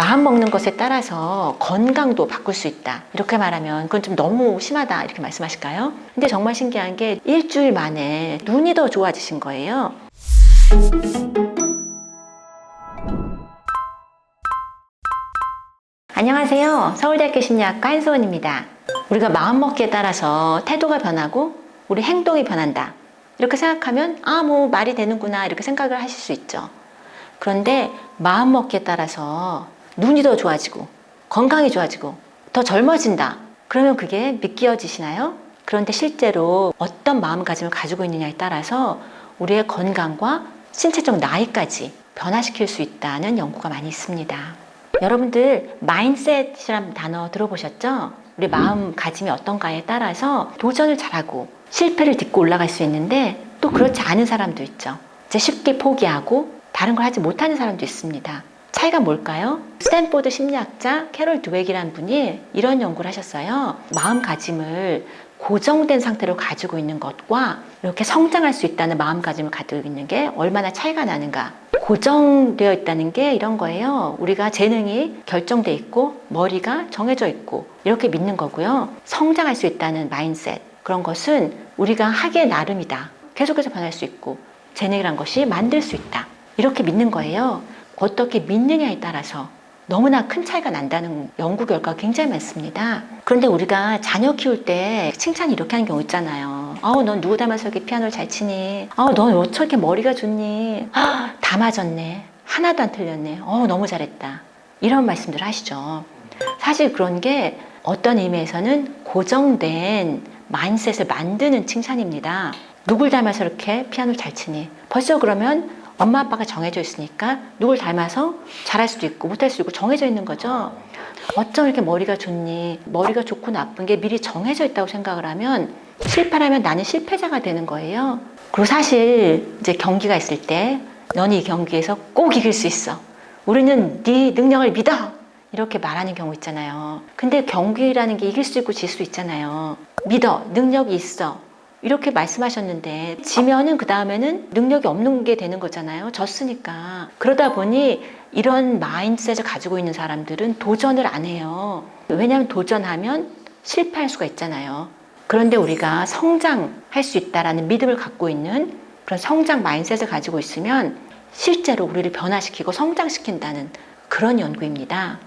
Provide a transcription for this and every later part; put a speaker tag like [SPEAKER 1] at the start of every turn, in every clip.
[SPEAKER 1] 마음 먹는 것에 따라서 건강도 바꿀 수 있다. 이렇게 말하면 그건 좀 너무 심하다. 이렇게 말씀하실까요? 근데 정말 신기한 게 일주일 만에 눈이 더 좋아지신 거예요. 안녕하세요. 서울대학교 심리학과 한소은입니다. 우리가 마음먹기에 따라서 태도가 변하고 우리 행동이 변한다. 이렇게 생각하면 뭐 말이 되는구나 이렇게 생각을 하실 수 있죠. 그런데 마음먹기에 따라서 눈이 더 좋아지고 건강이 좋아지고 더 젊어진다. 그러면 그게 믿겨지시나요? 그런데 실제로 어떤 마음가짐을 가지고 있느냐에 따라서 우리의 건강과 신체적 나이까지 변화시킬 수 있다는 연구가 많이 있습니다. 여러분들 마인셋이라는 단어 들어보셨죠? 우리 마음가짐이 어떤가에 따라서 도전을 잘하고 실패를 딛고 올라갈 수 있는데 또 그렇지 않은 사람도 있죠. 이제 쉽게 포기하고 다른 걸 하지 못하는 사람도 있습니다. 차이가 뭘까요? 스탠포드 심리학자 캐롤 드웩이라는 분이 이런 연구를 하셨어요. 마음가짐을 고정된 상태로 가지고 있는 것과 이렇게 성장할 수 있다는 마음가짐을 가지고 있는 게 얼마나 차이가 나는가. 고정되어 있다는 게 이런 거예요. 우리가 재능이 결정돼 있고 머리가 정해져 있고 이렇게 믿는 거고요. 성장할 수 있다는 마인셋, 그런 것은 우리가 하기에 나름이다. 계속해서 변할 수 있고 재능이란 것이 만들 수 있다. 이렇게 믿는 거예요. 어떻게 믿느냐에 따라서 너무나 큰 차이가 난다는 연구 결과가 굉장히 많습니다. 그런데 우리가 자녀 키울 때 칭찬 이렇게 하는 경우 있잖아요. 넌 누구 닮아서 이렇게 피아노를 잘 치니? 넌 어떻게 이렇게 머리가 좋니? 다 맞았네. 하나도 안 틀렸네. 너무 잘했다. 이런 말씀들 하시죠. 사실 그런 게 어떤 의미에서는 고정된 마인셋을 만드는 칭찬입니다. 누굴 닮아서 이렇게 피아노를 잘 치니? 벌써 그러면 엄마 아빠가 정해져 있으니까 누굴 닮아서 잘할 수도 있고 못할 수도 있고 정해져 있는 거죠. 어쩜 이렇게 머리가 좋니? 머리가 좋고 나쁜 게 미리 정해져 있다고 생각을 하면 실패하면 나는 실패자가 되는 거예요. 그리고 사실 이제 경기가 있을 때 너는 이 경기에서 꼭 이길 수 있어. 우리는 네 능력을 믿어. 이렇게 말하는 경우 있잖아요. 근데 경기라는 게 이길 수 있고 질 수 있잖아요. 믿어. 능력이 있어. 이렇게 말씀하셨는데 지면은 그 다음에는 능력이 없는 게 되는 거잖아요. 졌으니까. 그러다 보니 이런 마인드셋을 가지고 있는 사람들은 도전을 안 해요. 왜냐하면 도전하면 실패할 수가 있잖아요. 그런데 우리가 성장할 수 있다라는 믿음을 갖고 있는 그런 성장 마인드셋을 가지고 있으면 실제로 우리를 변화시키고 성장시킨다는 그런 연구입니다.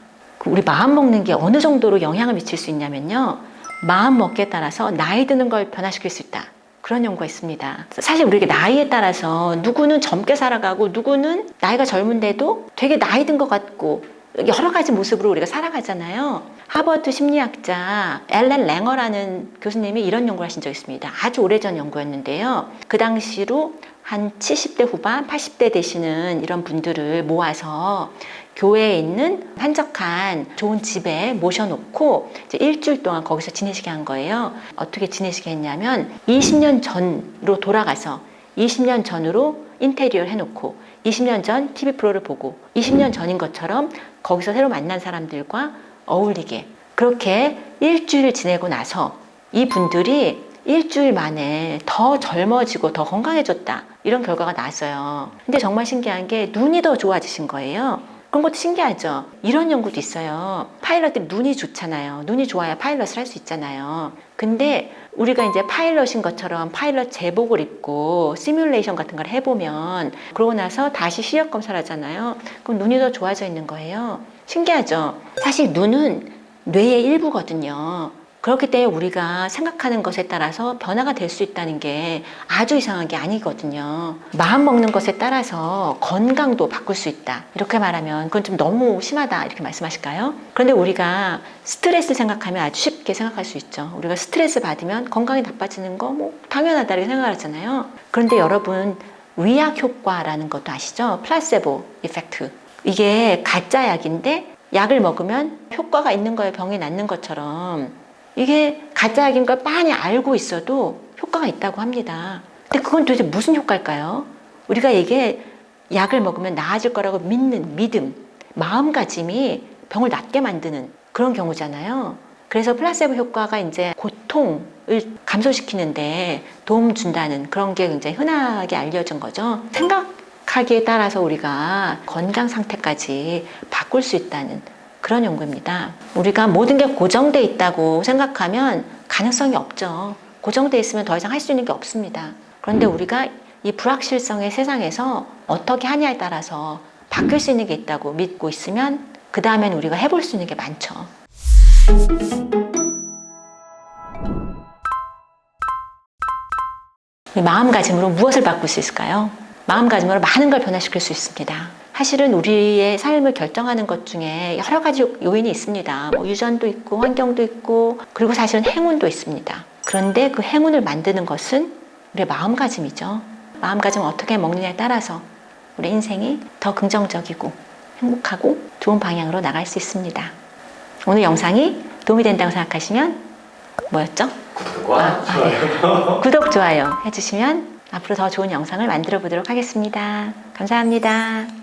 [SPEAKER 1] 우리 마음 먹는 게 어느 정도로 영향을 미칠 수 있냐면요. 마음 먹기에 따라서 나이 드는 걸 변화시킬 수 있다. 그런 연구가 있습니다. 사실 우리가 나이에 따라서 누구는 젊게 살아가고 누구는 나이가 젊은데도 되게 나이 든 것 같고 여러 가지 모습으로 우리가 살아가잖아요. 하버드 심리학자 앨런 랭어라는 교수님이 이런 연구를 하신 적이 있습니다. 아주 오래전 연구였는데요. 그 당시로 한 70대 후반, 80대 되시는 이런 분들을 모아서 교회에 있는 한적한 좋은 집에 모셔놓고 이제 일주일 동안 거기서 지내시게 한 거예요. 어떻게 지내시게 했냐면 20년 전으로 돌아가서 20년 전으로 인테리어를 해놓고 20년 전 TV 프로를 보고 20년 전인 것처럼 거기서 새로 만난 사람들과 어울리게 그렇게 일주일을 지내고 나서 이 분들이 일주일 만에 더 젊어지고 더 건강해졌다. 이런 결과가 나왔어요. 근데 정말 신기한 게 눈이 더 좋아지신 거예요. 그런 것도 신기하죠. 이런 연구도 있어요. 파일럿들이 눈이 좋잖아요. 눈이 좋아야 파일럿을 할 수 있잖아요. 근데 우리가 이제 파일럿인 것처럼 파일럿 제복을 입고 시뮬레이션 같은 걸 해보면 그러고 나서 다시 시력 검사를 하잖아요. 그럼 눈이 더 좋아져 있는 거예요. 신기하죠. 사실 눈은 뇌의 일부거든요. 그렇기 때문에 우리가 생각하는 것에 따라서 변화가 될 수 있다는 게 아주 이상한 게 아니거든요. 마음 먹는 것에 따라서 건강도 바꿀 수 있다. 이렇게 말하면 그건 좀 너무 심하다. 이렇게 말씀하실까요? 그런데 우리가 스트레스 생각하면 아주 쉽게 생각할 수 있죠. 우리가 스트레스 받으면 건강이 나빠지는 거 당연하다 이렇게 생각을 하잖아요. 그런데 여러분 위약 효과라는 것도 아시죠? 플라세보 이펙트. 이게 가짜 약인데 약을 먹으면 효과가 있는 거예요. 병이 낫는 것처럼. 이게 가짜 약인 걸 빤히 알고 있어도 효과가 있다고 합니다. 근데 그건 도대체 무슨 효과일까요? 우리가 이게 약을 먹으면 나아질 거라고 믿는 믿음, 마음가짐이 병을 낫게 만드는 그런 경우잖아요. 그래서 플라세보 효과가 이제 고통을 감소시키는데 도움 준다는 그런 게 굉장히 흔하게 알려진 거죠. 생각 하기에 따라서 우리가 건강 상태까지 바꿀 수 있다는 그런 연구입니다. 우리가 모든 게 고정돼 있다고 생각하면 가능성이 없죠. 고정돼 있으면 더 이상 할 수 있는 게 없습니다. 그런데 우리가 이 불확실성의 세상에서 어떻게 하냐에 따라서 바뀔 수 있는 게 있다고 믿고 있으면 그 다음엔 우리가 해볼 수 있는 게 많죠. 마음가짐으로 무엇을 바꿀 수 있을까요? 마음가짐으로 많은 걸 변화시킬 수 있습니다. 사실은 우리의 삶을 결정하는 것 중에 여러 가지 요인이 있습니다. 뭐 유전도 있고 환경도 있고 그리고 사실은 행운도 있습니다. 그런데 그 행운을 만드는 것은 우리의 마음가짐이죠. 마음가짐을 어떻게 먹느냐에 따라서 우리 인생이 더 긍정적이고 행복하고 좋은 방향으로 나갈 수 있습니다. 오늘 영상이 도움이 된다고 생각하시면 뭐였죠?
[SPEAKER 2] 구독과 좋아요.
[SPEAKER 1] 구독, 좋아요 해주시면 앞으로 더 좋은 영상을 만들어 보도록 하겠습니다. 감사합니다.